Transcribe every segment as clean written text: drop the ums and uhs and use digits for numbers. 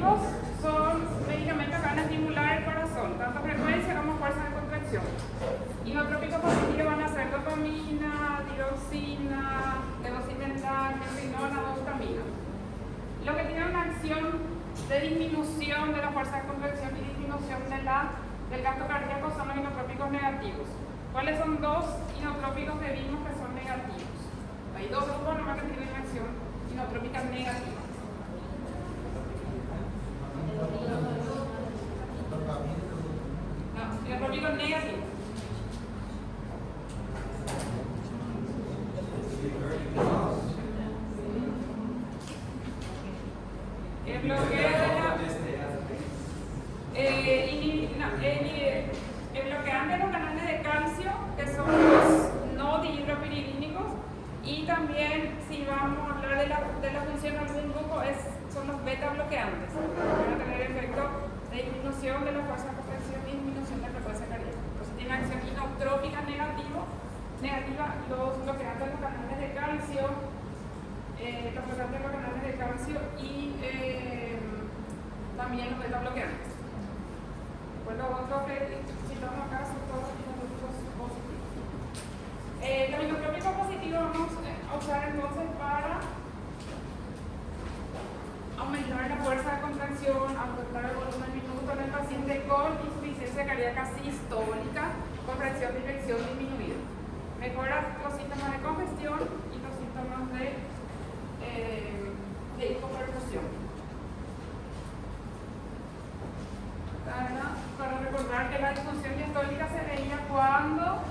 inotrópicos son medicamentos que van a estimular el corazón, tanto frecuencia como fuerza de contracción. Inotrópicos positivos van a ser dopamina, tiroxina, levosimental, quinona, dobutamina. Lo que tienen una acción de disminución de la fuerza de contracción y disminución del gasto cardíaco son los inotrópicos negativos. ¿Cuáles son dos inotrópicos que vimos que son negativos? Hay dos grupos nomás que tienen acción inotrópica negativa. No, inotrópicos negativos. El bloqueo el bloqueante de los canales de calcio, que son los no dihidropiridínicos, y también, si vamos a hablar de la función de algún grupo, son los beta bloqueantes, van a tener efecto de disminución de la fuerza de contracción y disminución de la frecuencia cardíaca. Entonces, tiene acción inotrópica negativa, los bloqueantes de los canales de calcio, y también los beta bloqueantes. Pues los otros que citamos acá son todos los inotrópicos positivos. Los inotrópicos positivos vamos a usar entonces para aumentar la fuerza de contracción, aumentar el volumen minuto en el paciente con insuficiencia cardíaca sistólica con fracción de eyección disminuida. Mejora los síntomas de congestión y los síntomas de hipoperfusión. Para recordar que la disfunción diastólica se veía cuando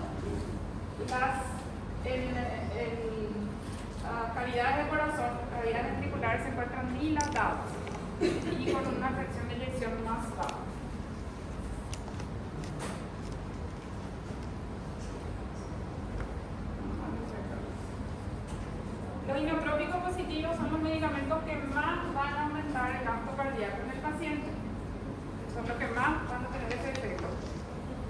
las cavidades del corazón, cavidades ventriculares, se encuentran dilatadas y con una fracción de eyección más baja. Los inotrópicos positivos son los medicamentos que más van a aumentar el gasto cardíaco en el paciente. Son los que más van a tener ese efecto.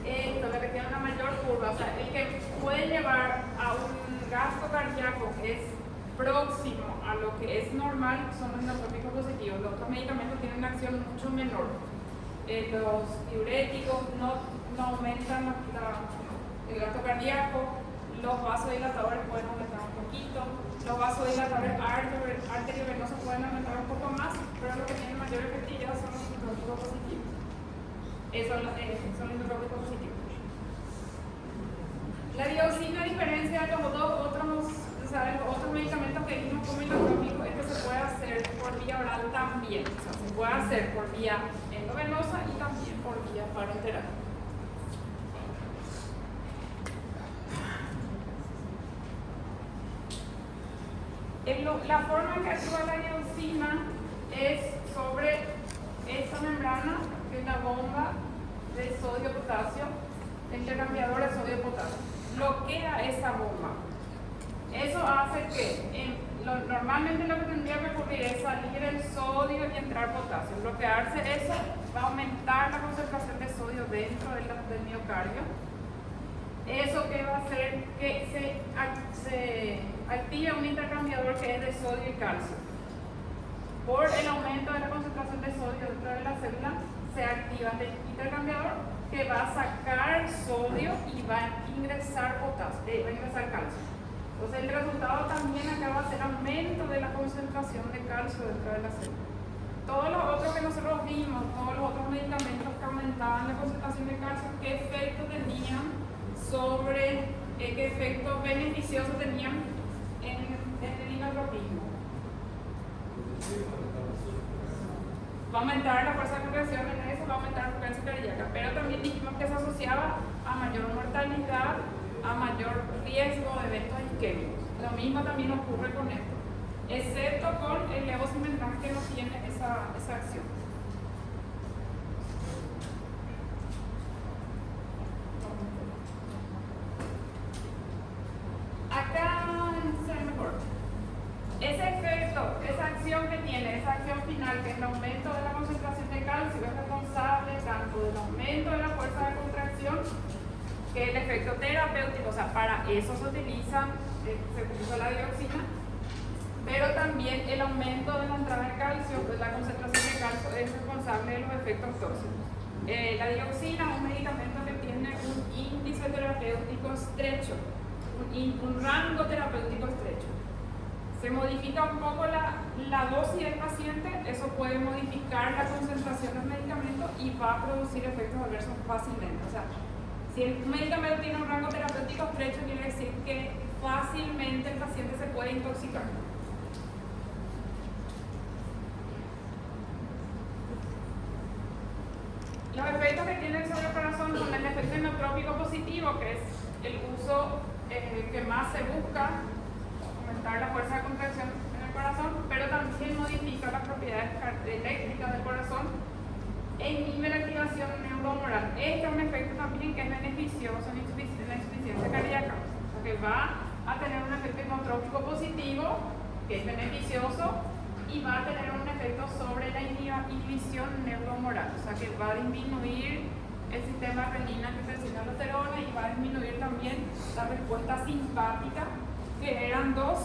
Esto que tiene una mayor curva, o sea, el que puede llevar a un gasto cardíaco que es próximo a lo que es normal son los inotrópicos positivos. Los otros medicamentos tienen una acción mucho menor. Los diuréticos no aumentan el gasto cardíaco, los vasodilatadores pueden aumentar un poquito, los vasodilatadores arteriovenosos pueden aumentar un poco más, pero los que tienen mayor efectividad son los inotrópicos positivos. Son los inotrópicos positivos. La dioxina, a diferencia de los otros medicamentos que vimos como inotrópicos, es que se puede hacer por vía oral también. O sea, se puede hacer por vía endovenosa y también por vía parenteral. La forma en que actúa la dioxina es sobre esta membrana, que es la bomba de sodio-potasio, el intercambiador de sodio-potasio. Bloquea esa bomba. Eso hace que normalmente lo que tendría que ocurrir es salir el sodio y entrar potasio. Bloquearse eso va a aumentar la concentración de sodio dentro del miocardio. Eso que va a hacer que se active un intercambiador que es de sodio y calcio. Por el aumento de la concentración de sodio dentro de la célula, se activa el intercambiador que va a sacar sodio y va a ingresar potasio, va a ingresar calcio. Entonces el resultado también acá va a ser aumento de la concentración de calcio dentro de la célula. Todos los otros que nosotros vimos, todos los otros medicamentos que aumentaban la concentración de calcio, ¿qué efecto tenían qué efecto beneficioso tenían en el inotropismo? Va a aumentar la fuerza de contracción en eso, va a aumentar la frecuencia cardíaca, pero también dijimos que se asociaba a mayor mortalidad, a mayor riesgo de eventos isquémicos. Lo mismo también ocurre con esto, excepto con el levosimental que no tiene esa acción. Acá se ve mejor. Ese efecto, esa acción que tiene, esa acción final, que es el aumento de la concentración de calcio, es responsable tanto del aumento de la fuerza de contracción que el efecto terapéutico. O sea, para eso se utiliza la dioxina, pero también el aumento de la entrada de calcio, pues la concentración de calcio es responsable de los efectos tóxicos. La dioxina es un medicamento que tiene un índice terapéutico estrecho, un rango terapéutico estrecho. Se modifica un poco la dosis del paciente, eso puede modificar la concentración del medicamento y va a producir efectos adversos fácilmente. O sea, si el medicamento tiene un rango terapéutico estrecho, quiere decir que fácilmente el paciente se puede intoxicar. Los efectos que tienen sobre el corazón son el efecto inotrópico positivo, que es el uso que más se busca, aumentar la fuerza de contracción en el corazón, pero también modifica las propiedades eléctricas del corazón e inhibe la activación neurohumoral. Este es un efecto también que es beneficioso en la insuficiencia cardíaca, porque va a tener un efecto inotrópico positivo, que es beneficioso, y va a tener un efecto sobre la inhibición neurohumoral, o sea que va a disminuir el sistema renina-angiotensina-aldosterona y va a disminuir también la respuesta simpática, que eran dos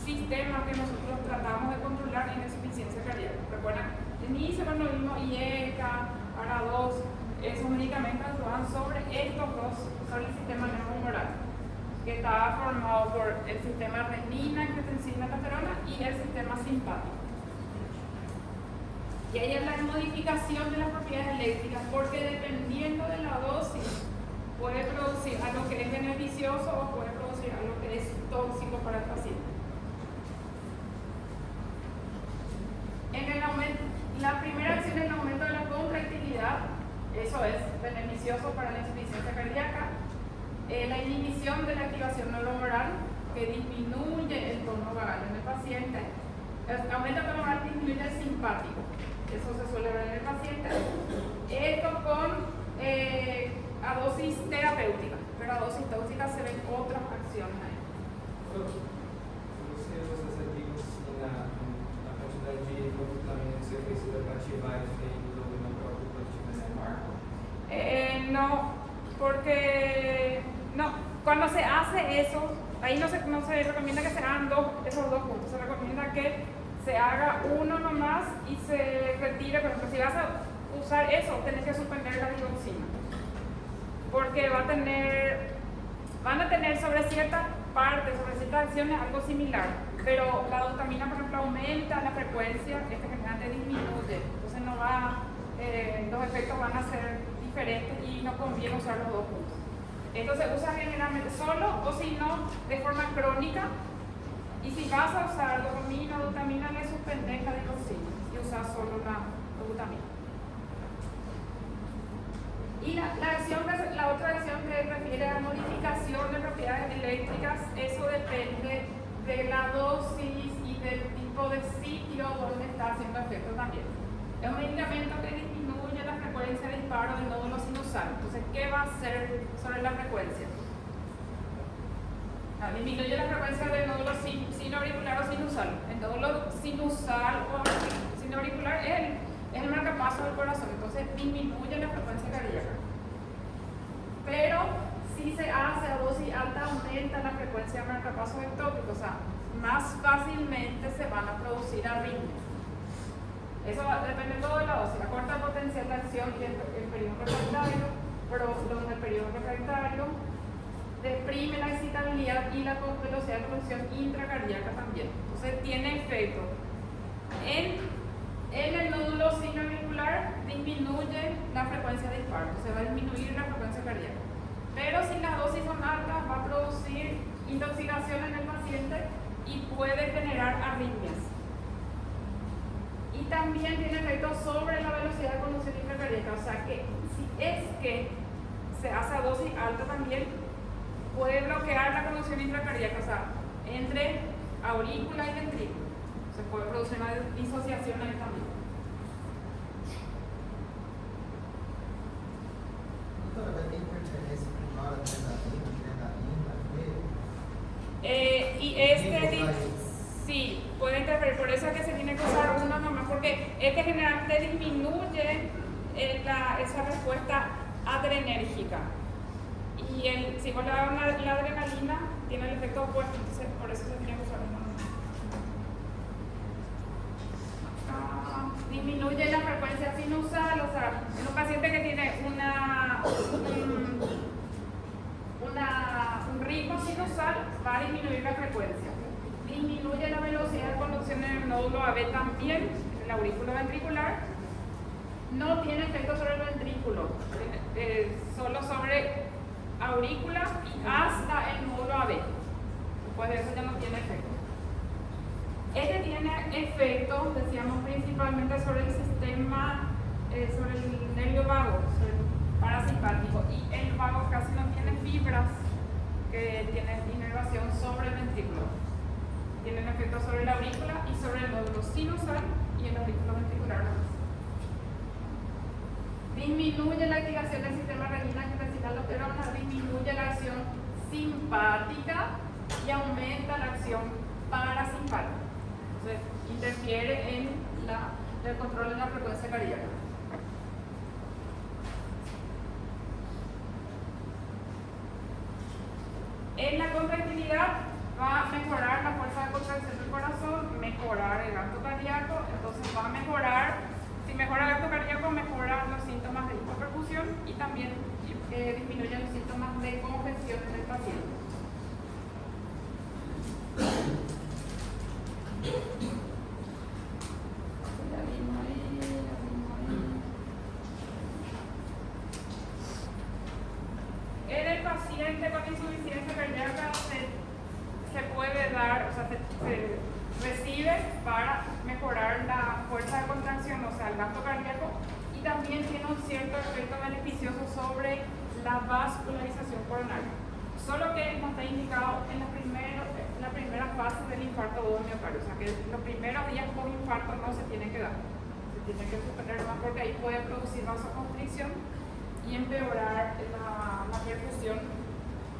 sistemas que nosotros tratamos de controlar en insuficiencia cardíaca. Recuerdan, al inicio cuando vimos IECA, ARA2, esos medicamentos actúan sobre estos dos, sobre el sistema neurohumoral, que estaba formado por el sistema renina-angiotensina-aldosterona y el sistema simpático. Y ahí es la modificación de las propiedades eléctricas, porque dependiendo de la dosis puede producir algo que es beneficioso o puede producir algo que es tóxico para el paciente. La primera acción es el aumento de la contractilidad, eso es beneficioso para la insuficiencia cardíaca. La inhibición de la activación neurohumoral, que disminuye el tono vagal en el paciente. El aumento del tono vagal disminuye el simpático. Eso se suele ver en el paciente. Esto con a dosis terapéutica, pero a dosis tóxica se ven otras acciones ahí. Los ativos na quantidade de vitamina que você precisa para ativar esse hemoglobina próprio positivo nesse marco? No, porque no, cuando se hace eso, ahí no se recomienda que se hagan esos dos puntos, se recomienda que se haga uno nomás y se retire. Por ejemplo, si vas a usar eso, tenés que suspender la dioxina, porque van a tener sobre ciertas partes, sobre ciertas acciones algo similar, pero la dopamina, por ejemplo, aumenta la frecuencia, este generalmente disminuye, entonces los efectos van a ser diferentes y no conviene usar los dos puntos. Esto se usa generalmente solo o si no de forma crónica. Y si vas a usar dopamina o glutamina, le suspendes la dioxina y usas solo la glutamina. Y la otra acción que refiere a modificación de propiedades eléctricas, eso depende de la dosis y del tipo de sitio donde está haciendo efecto también. Es un medicamento que disminuye la frecuencia de disparo del nódulo sinusal. Entonces, ¿qué va a hacer sobre la frecuencia? Disminuye la frecuencia del nódulo sinoauricular o sinusal. El nódulo sinusal o sinoauricular es el marcapaso del corazón, entonces disminuye la frecuencia cardíaca. Pero si se hace a dosis alta, aumenta la frecuencia del marcapaso ectópico, o sea, más fácilmente se van a producir arritmias. Eso depende todo de la dosis. La corta potencial de acción y el periodo refractario, donde el periodo refractario deprime la excitabilidad y la velocidad de producción intracardíaca también. Entonces tiene efecto en el nódulo sinoauricular, disminuye la frecuencia de disparo, se va a disminuir la frecuencia cardíaca. Pero si las dosis son altas, va a producir intoxicación en el paciente y puede generar arritmias. Y también tiene efecto sobre la velocidad de conducción intracardíaca, o sea que si es que se hace a dosis alta también, puede bloquear la conducción intracardíaca, o sea, entre aurícula y ventrículo. Se puede producir una disociación ahí también. Sí, puede interferir, por eso es que se tiene que usar uno nomás, porque este generalmente disminuye esa respuesta adrenérgica. Y si vos le das la adrenalina, tiene el efecto opuesto, entonces por eso se tiene que usar uno nomás. disminuye la frecuencia sinusal, o sea, en un paciente que tiene un ritmo sinusal va a disminuir la frecuencia. Disminuye la velocidad de conducción en el nódulo AB también, en el aurículo ventricular. No tiene efecto sobre el ventrículo, solo sobre aurícula y hasta el nódulo AB. Después de eso ya no tiene efecto. Este tiene efecto, decíamos, principalmente sobre el sistema, sobre el nervio vago, sobre el parasimpático, y el vago casi no tiene fibras que tienen inervación sobre el ventrículo. Tienen efecto sobre la aurícula y sobre el nódulo sinusal y el aurículo ventricular. Disminuye la activación del sistema renina-angiotensina-aldosterona, disminuye la acción simpática y aumenta la acción parasimpática. Entonces, interfiere en el control de la frecuencia cardíaca. En la contractilidad va a mejorar la fuerza de contracción del corazón, mejorar el gasto cardíaco, entonces va a mejorar, si mejora el gasto cardíaco, mejora los síntomas de hipoperfusión y también disminuye los síntomas de congestión en el paciente. En el paciente con insuficiencia cardíaca se puede dar, o sea, se recibe para mejorar la fuerza de contracción, o sea, el gasto cardíaco, y también tiene un cierto efecto beneficioso sobre la vascularización coronaria. Solo que no está indicado en la primera fase del infarto agudo miocardio, o sea, que los primeros días post infarto no se tiene que dar, se tiene que suspender más porque ahí puede producir vasoconstricción y empeorar la perfusión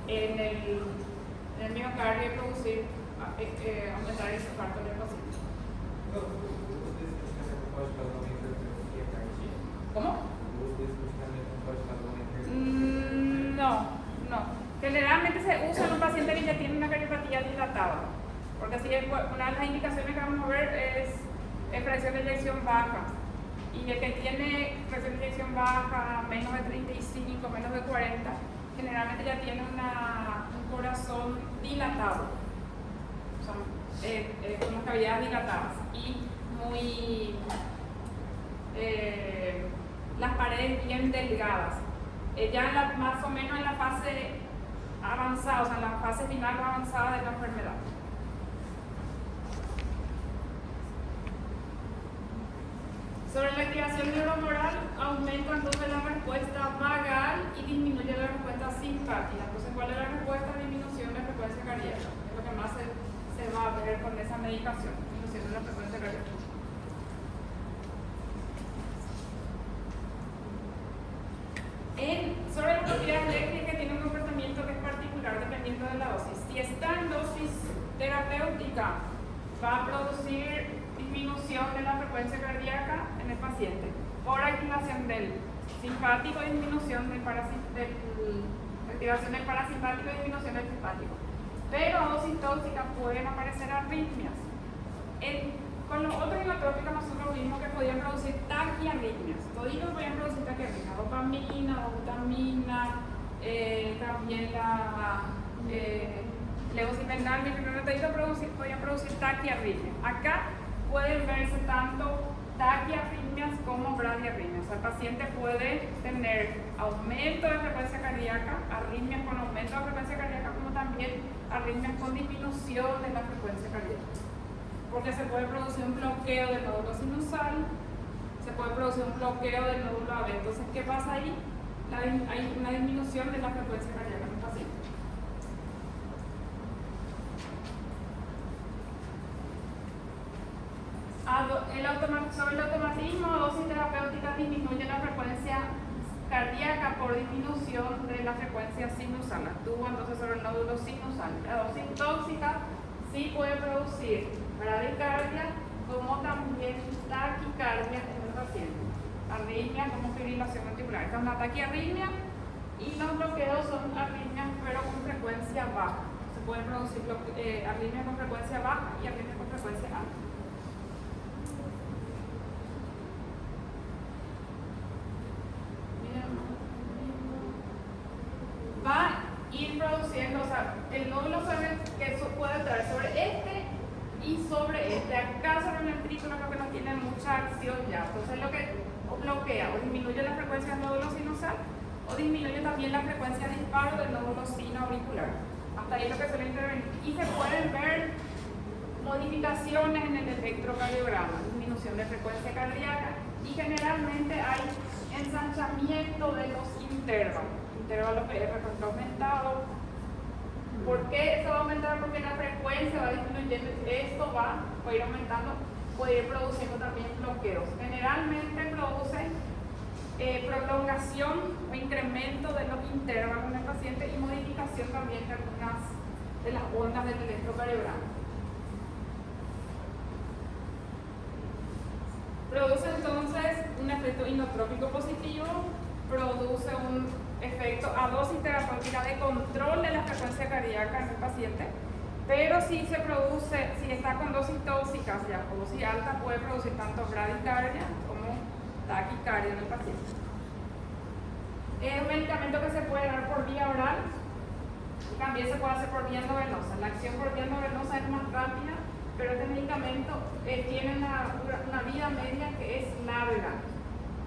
en el miocardio y producir, aumentar el infarto del paciente. ¿Cómo? No. Generalmente se usa en un paciente que ya tiene una cardiopatía dilatada, porque así una de las indicaciones que vamos a ver es presión de eyección baja. Y el que tiene presión de eyección baja, menos de 35, menos de 40, generalmente ya tiene un corazón dilatado, con las cavidades dilatadas y las paredes bien delgadas. Ya más o menos en la fase avanzada, o sea, en la fase final avanzada de la enfermedad. Sobre la activación neuromoral, aumenta entonces la respuesta vagal y disminuye la respuesta simpática. Entonces, ¿cuál es la respuesta? Disminución de frecuencia cardíaca. Es lo que más se va a ver con esa medicación, disminución de la frecuencia cardíaca. Sobre la propiedad eléctrica, tiene un comportamiento que es particular dependiendo de la dosis. Si está en dosis terapéutica, va a producir disminución de la frecuencia cardíaca en el paciente por activación del simpático y disminución del activación del parasimpático y disminución del simpático. Pero a dosis tóxica pueden aparecer arritmias. Con los otros inotrópicos nosotros vimos que podían producir taquiarritmias. Toditos podían producir taquiarritmias, dopamina, butamina, también la levosimenal, podían producir taquiarritmias. Acá pueden verse tanto taquiarritmias como bradiarritmias. O sea, el paciente puede tener aumento de frecuencia cardíaca, arritmias con aumento de frecuencia cardíaca, como también arritmias con disminución de la frecuencia cardíaca. Porque se puede producir un bloqueo del nódulo sinusal, se puede producir un bloqueo del nódulo AB. Entonces, ¿qué pasa ahí? Hay una disminución de la frecuencia cardíaca en el paciente. Sobre el automatismo, dosis terapéutica disminuye la frecuencia cardíaca por disminución de la frecuencia sinusal. Actúa entonces sobre el nódulo sinusal. La dosis tóxica sí puede producir bradicardia como también taquicardia en el paciente. Arritmia como fibrilación ventricular. Esta es una taquiarritmia y los bloqueos son arritmias pero con frecuencia baja. Se pueden producir arritmias con frecuencia baja y arritmias con frecuencia alta. tiene mucha acción ya. Entonces lo que o bloquea o disminuye la frecuencia del nódulo sinusal o disminuye también la frecuencia de disparo del nódulo sinoauricular. Hasta ahí es lo que suele intervenir. Y se pueden ver modificaciones en el electrocardiograma, disminución de frecuencia cardíaca y generalmente hay ensanchamiento de los intervalos PR aumentado. ¿Por qué esto va a aumentar? Porque la frecuencia va disminuyendo, esto va a ir aumentando, puede ir produciendo también bloqueos. Generalmente produce prolongación o incremento de los intervalos en el paciente y modificación también de algunas de las ondas del electrocardiograma. Produce entonces un efecto inotrópico positivo, produce un efecto a dosis terapéutica de control de la frecuencia cardíaca en el paciente, pero si se produce, si está con dosis tóxicas ya o dosis alta, puede producir tanto bradicardia como taquicardia en el paciente. Es un medicamento que se puede dar por vía oral, también se puede hacer por vía endovenosa. La acción por vía endovenosa es más rápida, pero este medicamento tiene una vida media que es larga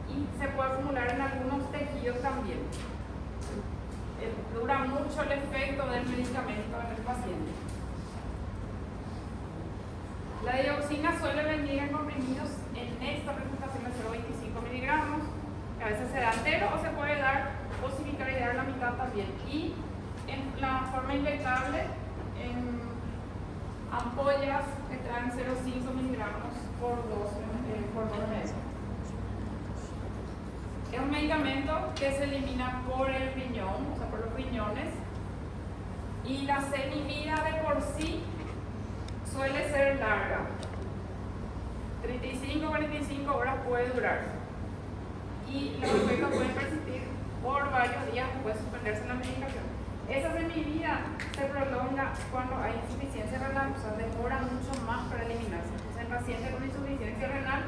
y se puede acumular en algunos tejidos también. Dura mucho el efecto del medicamento en el paciente. La dioxina suele venir en comprimidos en esta presentación de 0,25 miligramos, que a veces se da entero o se puede dar, posibilitar y dar la mitad también. Y en la forma inyectable, en ampollas que traen 0,5 miligramos por 2 meses. Es un medicamento que se elimina por el riñón, o sea, por los riñones, y la semivida de por sí suele ser larga. 35-45 horas puede durar. Y los efectos pueden persistir por varios días, puede suspenderse la medicación. Esa semivida se prolonga cuando hay insuficiencia renal, o sea, demora mucho más para eliminarse. Entonces, en pacientes con insuficiencia renal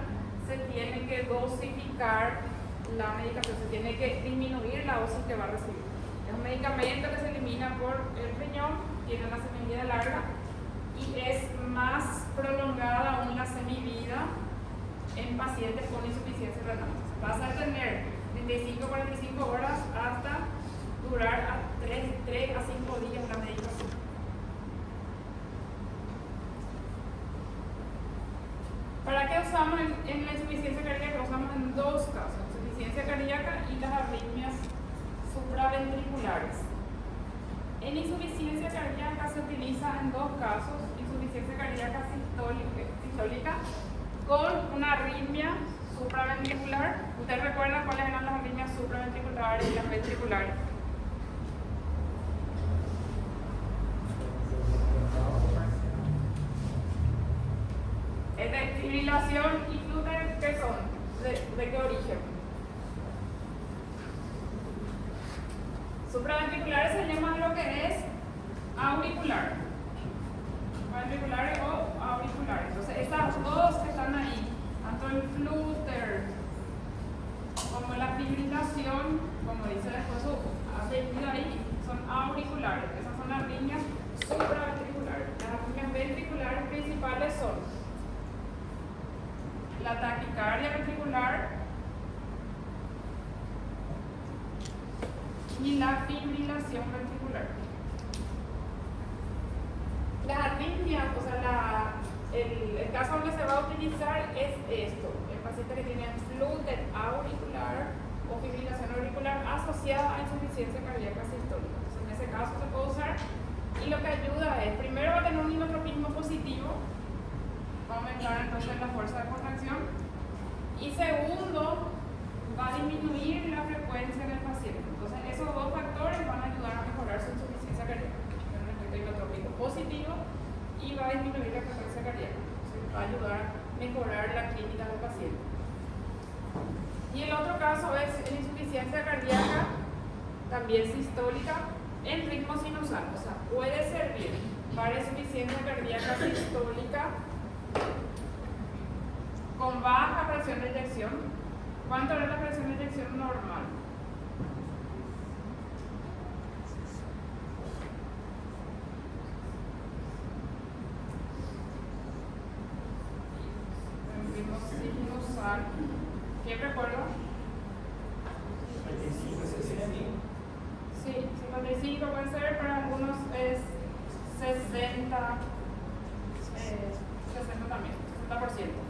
se tiene que dosificar la medicación, se tiene que disminuir la dosis que va a recibir. Es un medicamento que se elimina por el riñón, tiene una semivida larga y es más prolongada aún la semivida en pacientes con insuficiencia renal. Vas a tener 35-45 horas hasta durar a 3 a 5 días la medicación. ¿Para qué usamos en la insuficiencia cardíaca? Lo usamos en dos casos: insuficiencia cardíaca y las arritmias supraventriculares. En insuficiencia cardíaca se utiliza en dos casos: insuficiencia cardíaca sistólica con una arritmia supraventricular. ¿Ustedes recuerdan cuáles eran las arritmias supraventriculares y las ventriculares? Fibrilación y flutter, ¿qué son? ¿De qué origen? Supraventriculares se llaman lo que es auricular. Ventriculares o auriculares. Entonces, estas dos que están ahí, tanto el flutter como la fibrilación, como dice después su apellido ahí, son auriculares. Esas son las líneas supraventriculares. Las líneas ventriculares principales son la taquicardia ventricular y la fibrilación ventricular. Las arritmias, o sea, el caso donde se va a utilizar es esto: el paciente que tiene flutter auricular o fibrilación auricular asociada a insuficiencia cardíaca sistólica. Entonces, en ese caso se puede usar, y lo que ayuda es, primero, va a tener un inotropismo positivo, va a aumentar entonces la fuerza de contracción, y segundo, va a disminuir la frecuencia en el paciente. Entonces, esos dos factores van a ayudar a mejorar su insuficiencia cardíaca. Tiene un efecto inotrópico positivo y va a disminuir la frecuencia cardíaca. Entonces, va a ayudar a mejorar la clínica del paciente. Y el otro caso es en insuficiencia cardíaca, también sistólica, en ritmo sinusal. O sea, puede servir para insuficiencia cardíaca sistólica con baja presión de eyección. ¿Cuánto es la presión de eyección normal? En ritmo acuerdo. 25, 60. Sí, 55 puede ser, para algunos es 60, 60 también, 60%.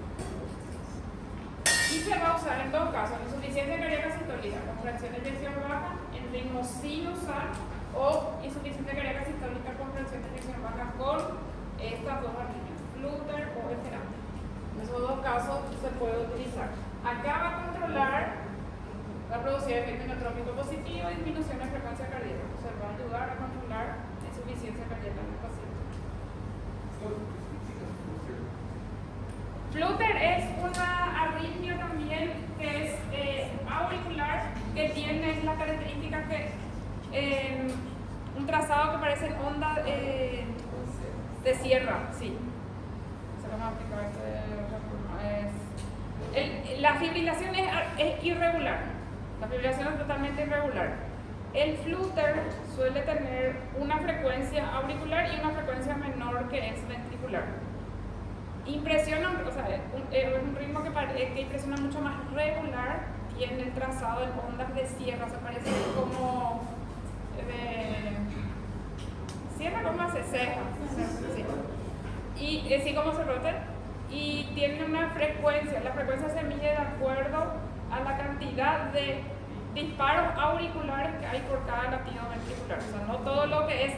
Y se va a usar en dos casos: en insuficiencia cardíaca sistólica con fracción de eyección baja en ritmo sinusal o insuficiencia cardíaca sistólica con fracción de eyección baja con estas dos arritmias, Flutter o FA. En esos dos casos se puede utilizar. Acá va a controlar la producción de efecto inotrópico positivo y disminución de frecuencia cardíaca. O sea, va a ayudar a controlar la insuficiencia cardíaca en el paciente. Flutter es una arritmia también que es auricular, que tiene las características que un trazado que parece onda de sierra, sí. Se lo vamos a explicar de otra forma. La fibrilación es irregular. La fibrilación es totalmente irregular. El flutter suele tener una frecuencia auricular y una frecuencia menor que es ventricular. Impresiona, o sea, es un ritmo que impresiona mucho más regular, tiene el trazado en ondas de sierra, se parece como sierra como hace ceja, sí. Y así como se rota, y tiene una frecuencia, la frecuencia se mide de acuerdo a la cantidad de disparos auriculares que hay por cada latido ventricular. O sea, no todo lo que es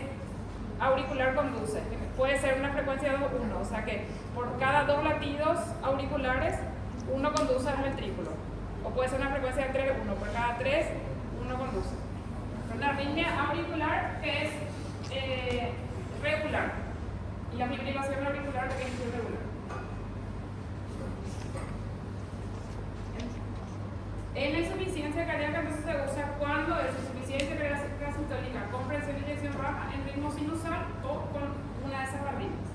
auricular conduce. Puede ser una frecuencia de 1, o sea que por cada 2 latidos auriculares, uno conduce al ventrículo. O puede ser una frecuencia de 3, 1. Por cada 3, uno conduce. Una arritmia auricular que es regular. Y la fibrilación auricular que es irregular. En la insuficiencia cardíaca entonces se usa cuando es insuficiencia cardíaca sistólica con presión de eyección baja en ritmo sinusal o con una de esas arritmias.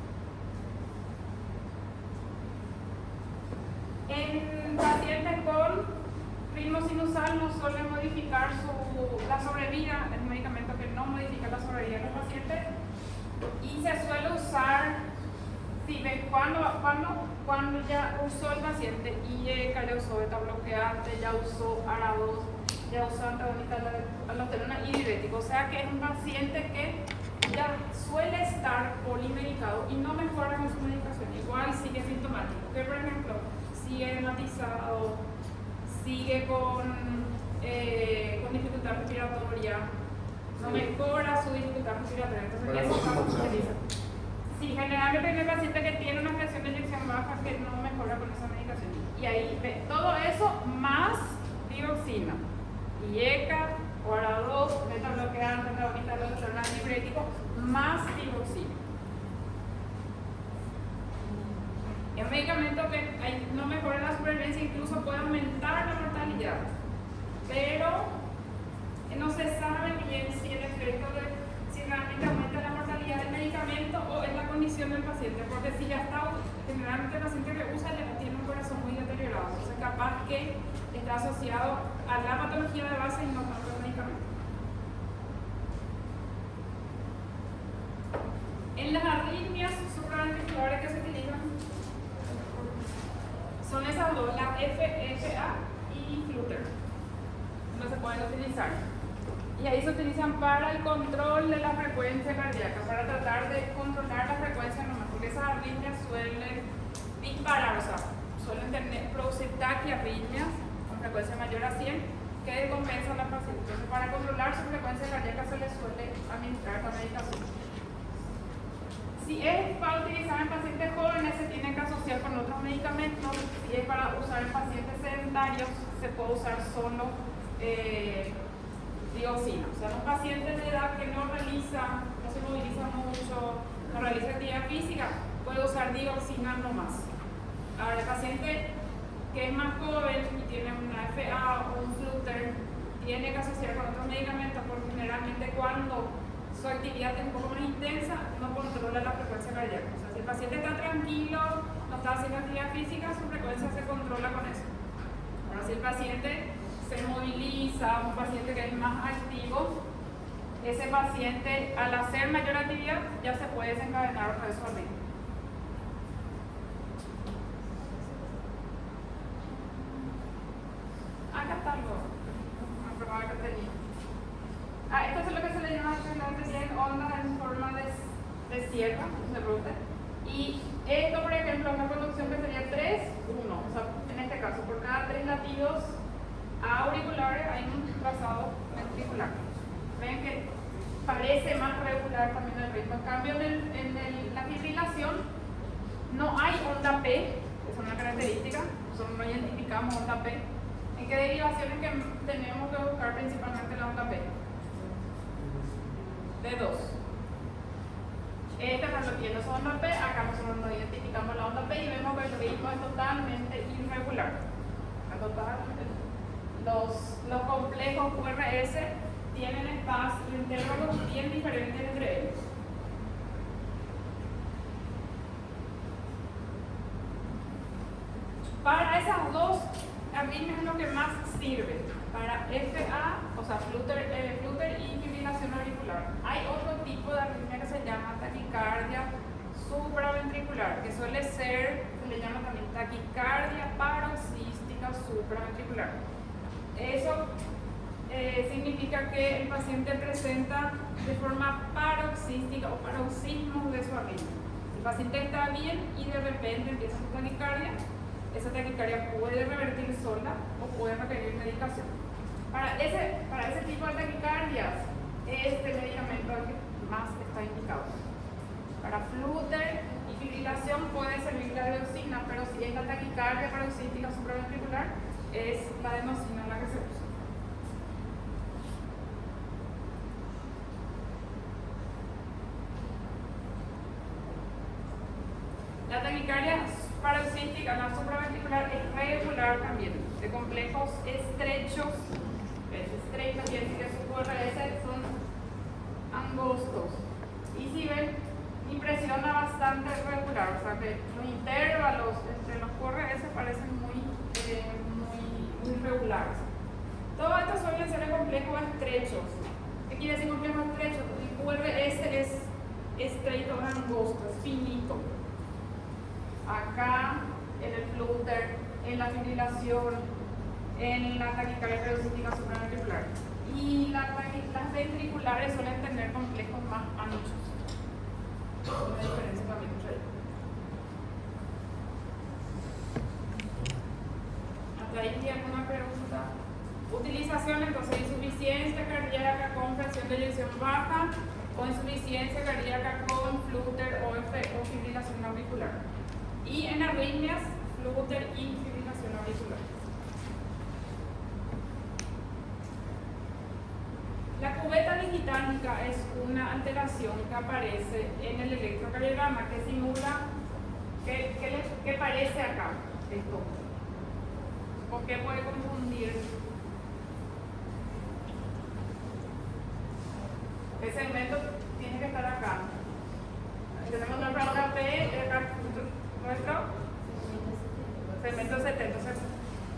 En pacientes con ritmo sinusal no suele modificar la sobrevida, es un medicamento que no modifica la sobrevida de los pacientes, y se suele usar, si ven, cuando ya usó el paciente IECA, ya usó beta bloqueante, ya usó ARA2, ya usó antagonista a la aldosterona y diurético. O sea que es un paciente que ya suele estar polimedicado y no mejora con su medicación. Igual sigue sintomático, que por ejemplo sigue hematizado, sigue con dificultad respiratoria, no mejora su dificultad respiratoria. Entonces, en esos casos se utiliza. Sí, generalmente hay un paciente que tiene una presión de eyección baja que no mejora con esa medicación. Y ahí ve todo eso más dioxina, IECA, ARA2, beta bloqueante, antagonista de la aldosterona diurético, más dioxina. Es un medicamento que no mejora la supervivencia, incluso puede aumentar la mortalidad. Pero no se sabe bien si el efecto si realmente aumenta la mortalidad del medicamento o es la condición del paciente, porque si ya está, generalmente el paciente que usa ya tiene un corazón muy deteriorado, entonces capaz que está asociado a la patología de base y no tanto al medicamento. En las arritmias supraventriculares que se utilizan son esas dos, la FA y Flutter, no se pueden utilizar. Y ahí se utilizan para el control de la frecuencia cardíaca, para tratar de controlar la frecuencia nomás, porque esas arritmias suelen disparar, o sea, suelen producir taquiarritmias con frecuencia mayor a 100 que descompensan a la paciente. Entonces, para controlar su frecuencia cardíaca se les suele administrar esta medicación. Si es para utilizar en pacientes jóvenes, se tiene que asociar con otros medicamentos. Si es para usar en pacientes sedentarios, se puede usar solo dioxina. O sea, un paciente de edad que no se moviliza mucho, no realiza actividad física, puede usar dioxina no más. Ahora, el paciente que es más joven y tiene una FA o un Flutter, tiene que asociar con otros medicamentos, porque generalmente cuando su actividad es un poco más intensa, no controla la frecuencia cardíaca. O sea, si el paciente está tranquilo, no está haciendo actividad física, su frecuencia se controla con eso. Ahora, si el paciente se moviliza, un paciente que es más activo, ese paciente al hacer mayor actividad ya se puede desencadenar otra vez su arritmia. Esto es lo que se le llama actualmente, tienen ondas en forma de sierra, de ruta. Y esto, por ejemplo, una conducción que sería 3, 1. O sea, en este caso, por cada 3 latidos auriculares hay un trazado ventricular. Ven que parece más regular también el ritmo. En cambio, en la fibrilación no hay onda P, que es una característica, nosotros no identificamos onda P. ¿En qué derivaciones que tenemos que buscar principalmente la onda P? D2. Esta no tiene su onda P, acá nosotros no identificamos la onda P y vemos que el ritmo es totalmente irregular. Los complejos QRS tienen espacios y intervalos bien diferentes entre ellos. Para esas dos arritmias es lo que más sirve. Para FA, o sea, flutter y fibrilación auricular. Hay otro tipo de arritmia que se llama taquicardia supraventricular, que suele ser, se le llama también taquicardia paroxística supraventricular. Eso significa que el paciente presenta de forma paroxística o paroxismos de su arritmia. El paciente está bien y de repente empieza su taquicardia. Esa taquicardia puede revertir sola o puede requerir medicación. Para ese tipo de taquicardias, este medicamento es el que más está indicado. Para flutter y fibrilación puede servir la dioxina, pero si es la taquicardia paroxística supraventricular, es la adenosina la que se usa. La taquicardia paroxística, la supraventricular, es regular también, de complejos estrechos, quiere decir que sus QRS son angostos. Y si ven, impresiona bastante regular, o sea que los intervalos entre los QRS parecen muy regulares. Todo esto suelen ser complejos estrechos. ¿Qué quiere decir complejo estrecho? El QRS es estreito, angosto, es finito. Acá, en el flutter, en la fibrilación, en la taquicardia paroxística supraventricular. Y las ventriculares suelen tener complejos más anchos. Una diferencia también entre ellos. ¿Hasta ahí alguna pregunta? Utilización, entonces, insuficiencia cardíaca con presión de eyección baja o insuficiencia cardíaca con flutter o fibrilación auricular. Y en arritmias, flutter y fibrilación auricular. La cubeta digitálica es una alteración que aparece en el electrocardiograma que simula, que parece acá, esto. ¿Con qué puede confundir? El segmento tiene que estar acá. Tenemos nuestra onda P, nuestro segmento 70. Entonces,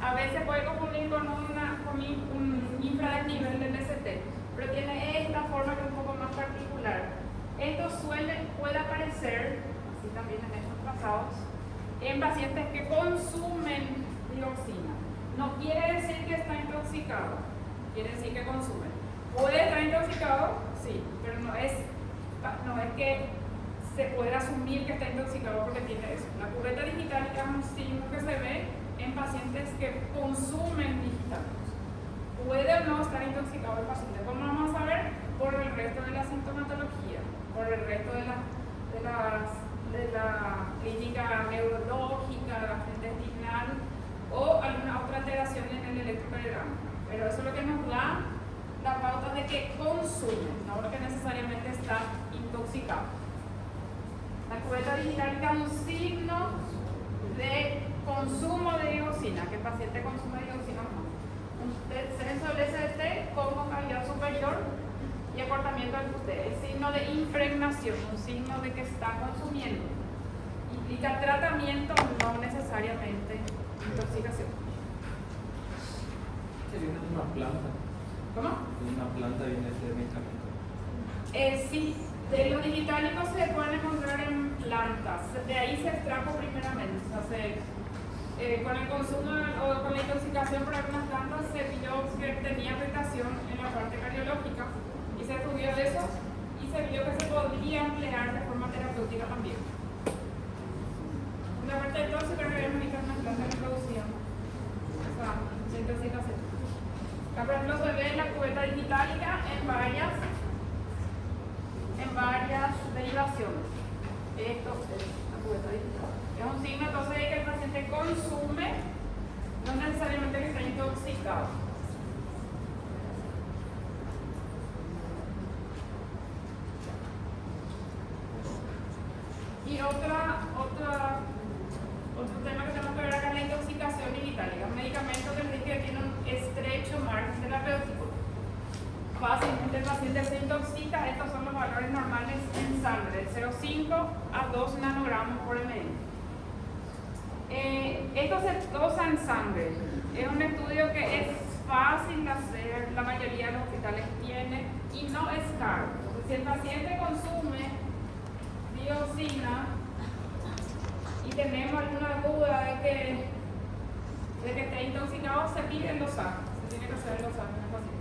a veces puede confundir con un infradesnivel del ST, pero tiene esta forma que es un poco más particular. Esto puede aparecer, así también en estos trazados, en pacientes que consumen dioxina. No quiere decir que está intoxicado, quiere decir que consumen. Puede estar intoxicado, sí, pero no es que se puede asumir que está intoxicado porque tiene eso. La cubeta digitálica es un signo que se ve en pacientes que consumen digitales. Puede o no estar intoxicado el paciente. ¿Cómo vamos a ver? Por el resto de la sintomatología, por el resto de la clínica neurológica, gastrointestinal o alguna otra alteración en el electrocardiograma. Pero eso es lo que nos da la pauta de que consume, no que necesariamente está intoxicado. La cubeta digitálica es un signo de consumo de dioxina, que el paciente consume dioxina o no. Un descenso del ST con vocalidad superior y acortamiento del QT. El signo de impregnación, un signo de que está consumiendo. Implica tratamiento, no necesariamente intoxicación. Viene de una planta. ¿Cómo? De una planta viene este medicamento. Sí, de los digitálicos se pueden encontrar en plantas. De ahí se extrajo primeramente. O sea, con el consumo o con la intoxicación por algunas plantas se vio que tenía afectación en la parte cardiológica se estudió eso y se vio que se podría emplear de forma terapéutica también. Una parte del tóxico que habíamos visto en las clases de producción. O sea, desintoxicación. Acá, por ejemplo, se ve la cubeta digitálica en varias derivaciones. Esto es la cubeta digital. Es un signo entonces de que el paciente consume, no necesariamente que está intoxicado. Y otro tema que tenemos que ver acá es la intoxicación digitálica. Un medicamento que les dije que tiene un estrecho margen terapéutico. Fácilmente el paciente se intoxica. Estos son los valores normales en sangre, de 0,5 a 2 nanogramos por ml. Esto se dosa en sangre. Es un estudio que es fácil de hacer, la mayoría de los hospitales tienen y no es caro. Entonces, si el paciente consume dioxina y tenemos alguna duda de que esté intoxicado, se pide el dosaje. Se tiene que hacer el dosaje en el paciente.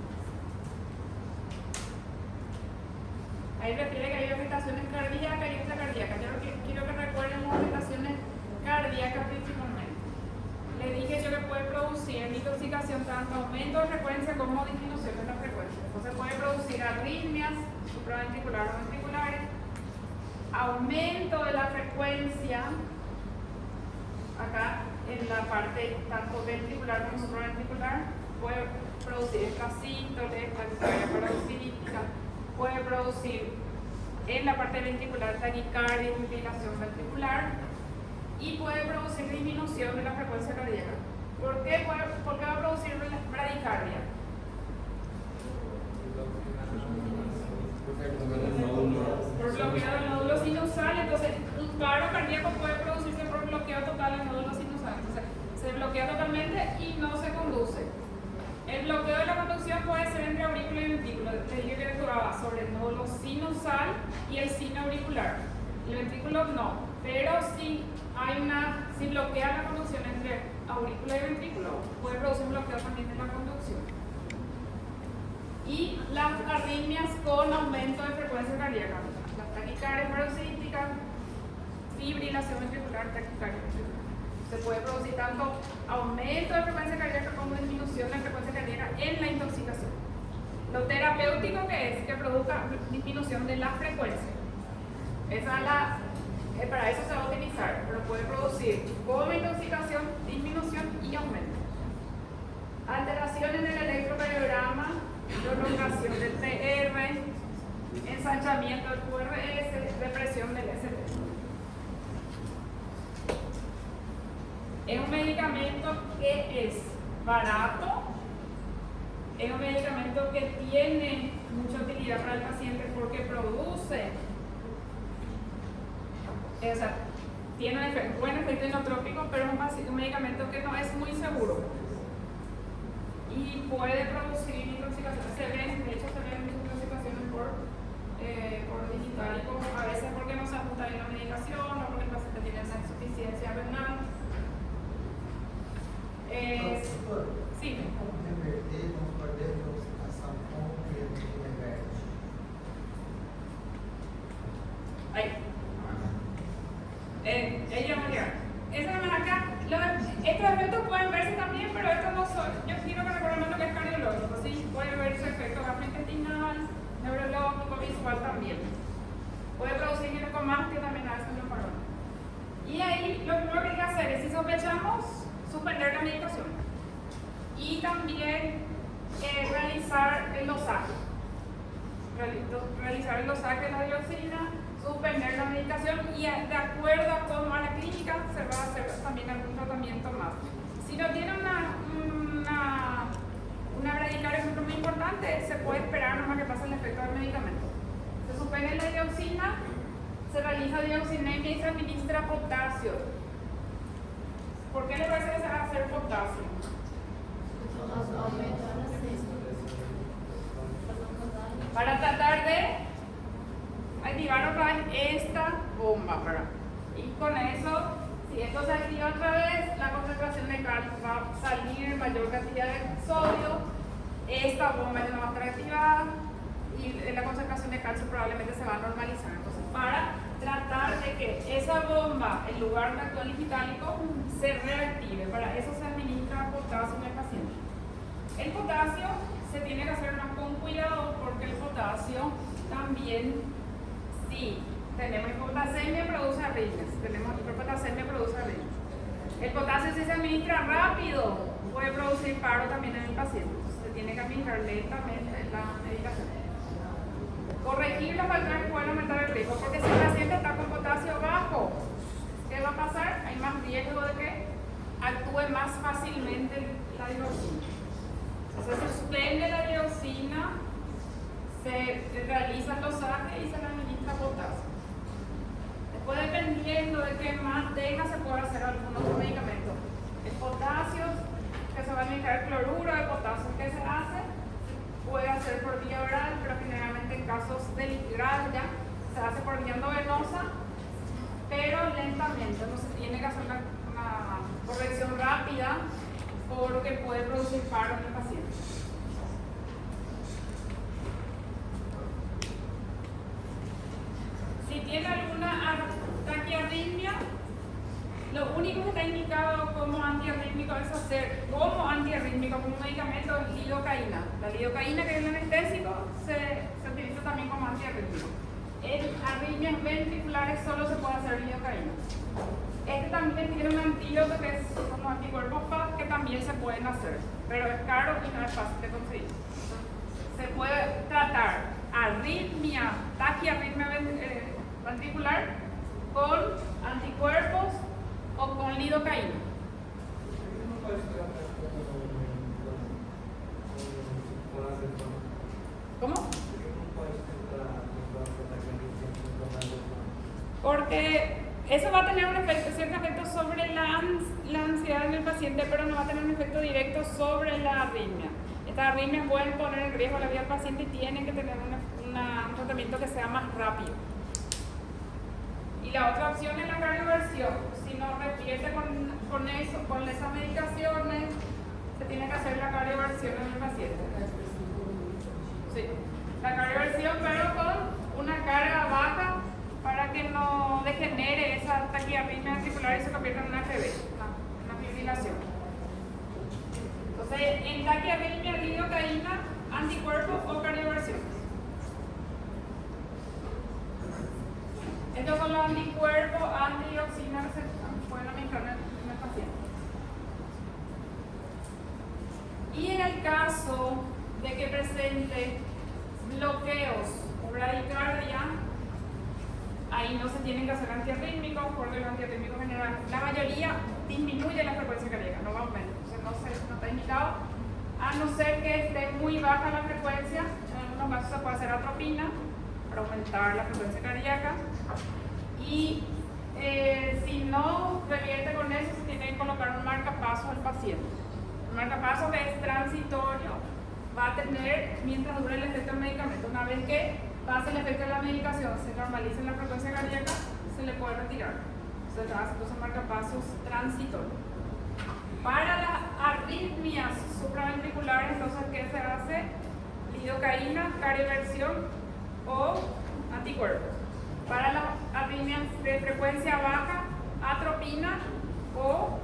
Ahí refiere que hay afectaciones cardíacas y extracardíacas. Yo quiero que recuerden las afectaciones cardíacas principalmente. Le dije yo que puede producir intoxicación tanto aumento de frecuencia como disminución de la frecuencia. Entonces puede producir arritmias supraventriculares o ventriculares, aumento de la frecuencia acá en la parte tanto ventricular como supraventricular, puede producir extrasístoles, taquicardia paroxística, puede producir en la parte ventricular taquicardia y fibrilación ventricular y puede producir disminución de la frecuencia cardíaca. ¿Por qué va a producir bradicardia? Por bloqueo del nódulo sinusal. Entonces un paro cardíaco puede producirse por bloqueo total del nódulo sinusal. Entonces se bloquea totalmente y no se conduce. El bloqueo de la conducción puede ser entre aurícula y ventrículo. Les dije que actuaba sobre el nódulo sinusal y el sino auricular. El ventrículo no, pero si bloquea la conducción entre aurícula y ventrículo, puede producir un bloqueo también de la conducción. Y las arritmias con aumento de frecuencia cardíaca, las taquicardias paroxísticas, fibrilación ventricular, taquicardia ventricular. Se puede producir tanto aumento de frecuencia cardíaca como disminución de frecuencia cardíaca en la intoxicación. Lo terapéutico que es que produzca disminución de la frecuencia. Para eso se va a utilizar, pero puede producir como intoxicación, disminución y aumento. Alteraciones en el electrocardiograma, prolongación del TR, ensanchamiento del QRS, depresión del ST. Es un medicamento que es barato, es un medicamento que tiene mucha utilidad para el paciente porque produce, tiene un buen efecto inotrópico, pero es un medicamento que no es muy seguro y puede producir intoxicaciones. De hecho se ven muchas intoxicaciones por digital, a veces porque no se ajusta bien la medicación o porque el paciente tiene esa insuficiencia renal. Sí. Ahí. Ella María. Esa es acá. Estos efectos pueden verse también, pero estos no son. Yo quiero que recuerden lo que es cardiológico. Sí, puede verse efecto gastrointestinal, neurológico, visual también. Puede producir ginecomastia también a veces en los varones. Y ahí lo primero que hay que hacer es, si sospechamos, suspender la medicación. Y también realizar el dosaje. Realizar el dosaje de la dioxina, suspender la medicación y de acuerdo a cómo va la clínica se va a hacer también algún tratamiento más. Si no tiene una bradicardia muy importante, se puede esperar nomás que pase el efecto del medicamento. Se suspende la dioxina, se realiza dioxinemia y se administra potasio. ¿Por qué le parece que se va a hacer potasio? Para tratar de activar otra vez esta bomba, ¿verdad? Y con eso, si esto se activa otra vez, la concentración de cal va a salir en mayor cantidad de sodio, esta bomba ya no va a estar activada y la concentración de calcio probablemente se va a normalizar. Entonces, para tratar de que esa bomba, en lugar de actuar itálico, se reactive, para eso se administra potasio en el paciente. El potasio se tiene que hacer más con cuidado porque el potasio también, sí, tenemos hipopotasemia, produce arritmias, tenemos hiperpotasemia, produce arritmias. El potasio, si se administra rápido, puede producir paro también en el paciente. Entonces, se tiene que administrar lentamente la medicación. Corregir los factores que pueden aumentar el riesgo, porque si el paciente está con potasio bajo, ¿qué va a pasar? Hay más riesgo de que actúe más fácilmente la dioxina. Entonces, se suspende la dioxina, se realizan los AGE y se le administra potasio. Después, dependiendo de qué más tenga, se puede hacer algún otro medicamento. El potasio, que se va a administrar, el cloruro de potasio que se hace, puede hacer por vía oral, pero generalmente en casos de grave ya se hace por vía endovenosa, pero lentamente, no se tiene que hacer una corrección rápida porque puede producir paro en el paciente. Si tiene alguna taquiarritmia, lo único que está indicado como antiarrítmico es hacer como antiarrítmico, como medicamento, es lidocaína. La lidocaína, que es el anestésico, se utiliza también como antiarrítmico. En arritmias ventriculares solo se puede hacer lidocaína. Este también tiene un antídoto que son los anticuerpos FAP, que también se pueden hacer, pero es caro y no es fácil de conseguir. Se puede tratar arritmia, taquiarritmia ventricular con anticuerpos o con lidocaína. ¿Cómo? Porque eso va a tener un efecto, cierto efecto sobre la ansiedad en el paciente, pero no va a tener un efecto directo sobre la arritmia. Estas arritmias pueden poner en riesgo la vida del paciente y tienen que tener un tratamiento que sea más rápido. Y la otra opción es la cardioversión. Si no refiere con esas medicaciones, se tiene que hacer la cardioversión en el paciente. Sí, la cardioversión, pero con una carga baja para que no degenere esa taquiarritmia ventricular y se convierta en una FB, una fibrilación. Entonces, en taquiarritmia, lidocaína, anticuerpos o cardioversión. Estos son los anticuerpos antidioxina que se pueden administrar en el paciente. Y en el caso de que presente bloqueos o bradicardia, ahí no se tienen que hacer antiarrítmicos porque el antiarrítmico general, la mayoría disminuye la frecuencia cardíaca, no va a aumentar. Entonces no está indicado, a no ser que esté muy baja la frecuencia. En algunos casos se puede hacer atropina para aumentar la frecuencia cardíaca. Y si no revierte con eso, se tiene que colocar un marcapaso al paciente. Un marcapaso que es transitorio, va a tener mientras dure el efecto del medicamento. Una vez que pase el efecto de la medicación, se normalice la frecuencia cardíaca, se le puede retirar. Se hace entonces marcapasos transitorios. Para las arritmias supraventriculares, entonces, ¿qué se hace? Lidocaína, cardioversión o anticuerpos. Para las arritmias de frecuencia baja, atropina o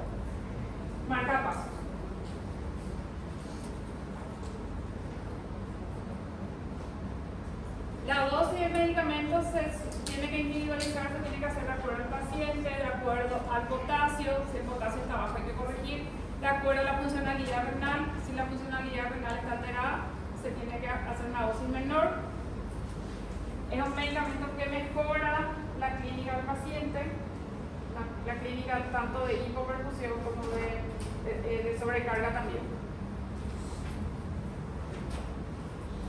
marcapasos. La dosis de medicamentos se tiene que individualizar, se tiene que hacer de acuerdo al paciente, de acuerdo al potasio. Si el potasio está bajo hay que corregir, de acuerdo a la funcionalidad renal. Si la funcionalidad renal está alterada, se tiene que hacer una dosis menor. Es un medicamento que mejora la clínica del paciente, la clínica tanto de hipoperfusión como de sobrecarga también.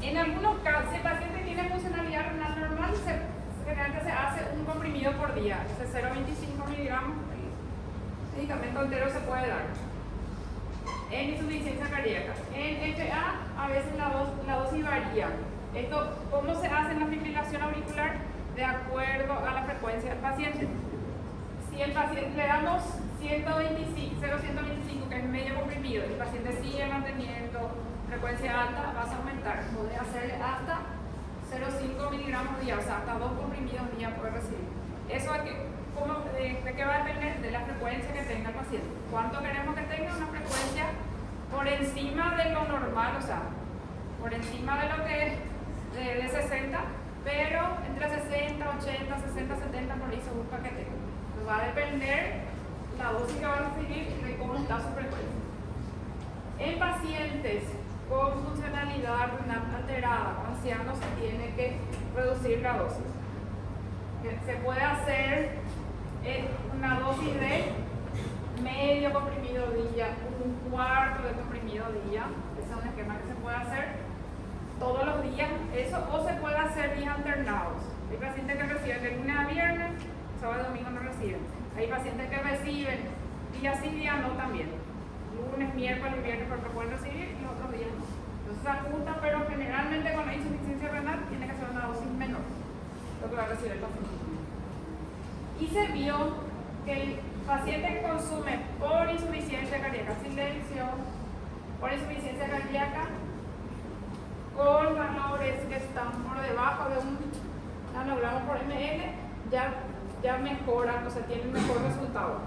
En algunos casos, si el paciente tiene funcionalidad renal normal, generalmente se hace un comprimido por día, de 0,25 miligramos. El medicamento entero se puede dar. En insuficiencia cardíaca. En FA, a veces la dosis varía. Esto, ¿cómo se hace en la fibrilación auricular? De acuerdo a la frecuencia del paciente. Si el paciente le damos 0,125, que es medio comprimido, y el paciente sigue manteniendo frecuencia alta, vas a aumentar. Puedes hacerle hasta 0,5 miligramos día, o sea, hasta 2 comprimidos día puede recibir. Eso es de qué va a depender de la frecuencia que tenga el paciente. ¿Cuánto queremos que tenga? Una frecuencia por encima de lo normal, o sea, por encima de lo que es de 60, pero entre 60, 80, 60, 70 por ahí se busca que tenga. Entonces va a depender la dosis que va a recibir de cómo está su frecuencia. En pacientes con funcionalidad renal alterada, ancianos, se tiene que reducir la dosis. Se puede hacer una dosis de medio comprimido día, un cuarto de comprimido día. Ese es un esquema que se puede hacer todos los días, eso, o se puede hacer días alternados. Hay pacientes que reciben de lunes a viernes, sábado y domingo no reciben. Hay pacientes que reciben día sí, día no también. Lunes, miércoles y viernes porque pueden recibir y los otros días no. Entonces se ajusta, pero generalmente con la insuficiencia renal tiene que ser una dosis menor lo que va a recibir el paciente. Y se vio que el paciente que consume por insuficiencia cardíaca, silencio, por insuficiencia cardíaca, con valores que están por debajo de un nanogramo por ml, ya mejoran, o sea, tienen mejor resultado.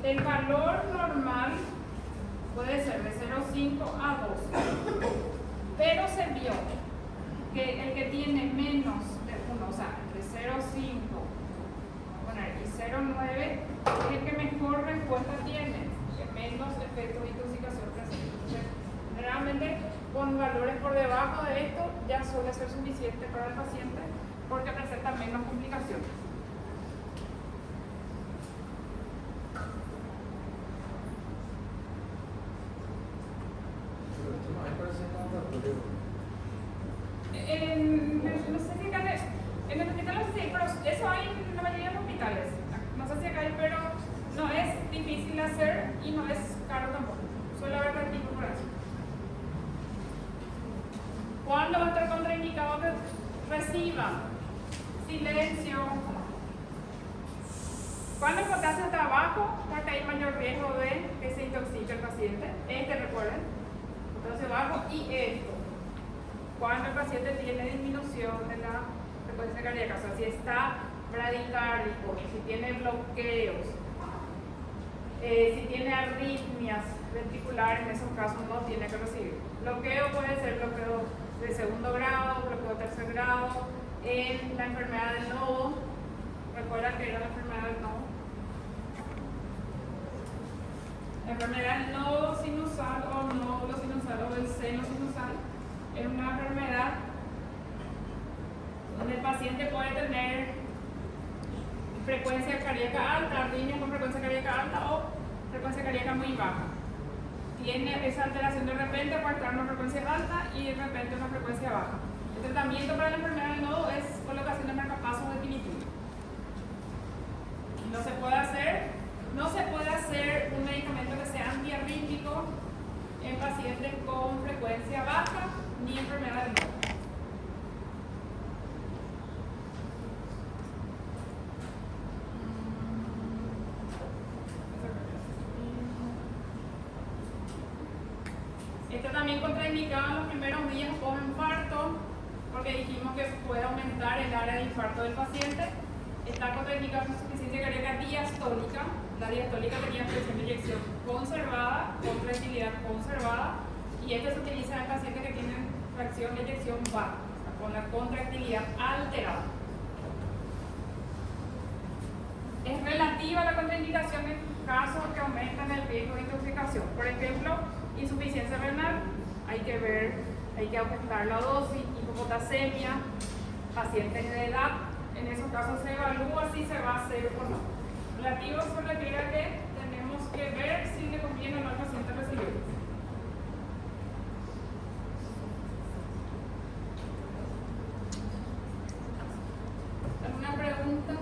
El valor normal puede ser de 0,5 a 2, pero se vio que el que tiene menos de 1, o sea, entre 0,5 y 0,9 es el que mejor respuesta tiene, que menos efectos de intoxicación presenta. Generalmente, con valores por debajo de esto, ya suele ser suficiente para el paciente porque presenta menos complicaciones. No sé si acá en el hospital no sé si, pero eso hay en la mayoría de los hospitales. No sé si acá hay, pero no es difícil de hacer y no es caro tampoco. Suele haber practico por eso. ¿Cuándo va a estar contraindicado que reciba silencio? Cuando el potasio está bajo, porque hay mayor riesgo de que se intoxique el paciente. Recuerden, potasio bajo y esto. Cuando el paciente tiene disminución de la frecuencia cardíaca, o sea, si está bradicárdico, si tiene bloqueos, si tiene arritmias ventriculares, en esos casos no tiene que recibir. Bloqueo puede ser bloqueo de segundo grado, bloqueo de tercer grado, en la enfermedad del nodo. Recuerda que era la enfermedad del nodo. La enfermedad del nodo sinusal o nódulo sinusal o del seno sinusal es una enfermedad donde el paciente puede tener frecuencia cardíaca alta, arritmia con frecuencia cardíaca alta o frecuencia cardíaca muy baja. Tiene esa alteración de repente, puede estar en una frecuencia alta y de repente una frecuencia baja. El tratamiento para la enfermedad del nodo es colocación de marcapasos definitivo. No se puede hacer un medicamento que sea antiarrítmico en pacientes con frecuencia baja ni enfermedad del nodo. Este también contraindicado en los primeros días post-infarto, porque dijimos que puede aumentar el área de infarto del paciente. Está contraindicado con insuficiencia cardíaca diastólica. La diastólica tenía presión de eyección conservada, contractilidad conservada, y esto se utiliza en pacientes que tienen fracción de eyección baja, o sea, con la contractilidad alterada. Es relativa la contraindicación en casos que aumentan el riesgo de intoxicación. Por ejemplo, insuficiencia renal, hay que aumentar la dosis, hipopotasemia, pacientes de edad, en esos casos se evalúa si se va a hacer o no. Relativo se refiere a que tenemos que ver si le conviene o no al paciente recibir. ¿Alguna pregunta?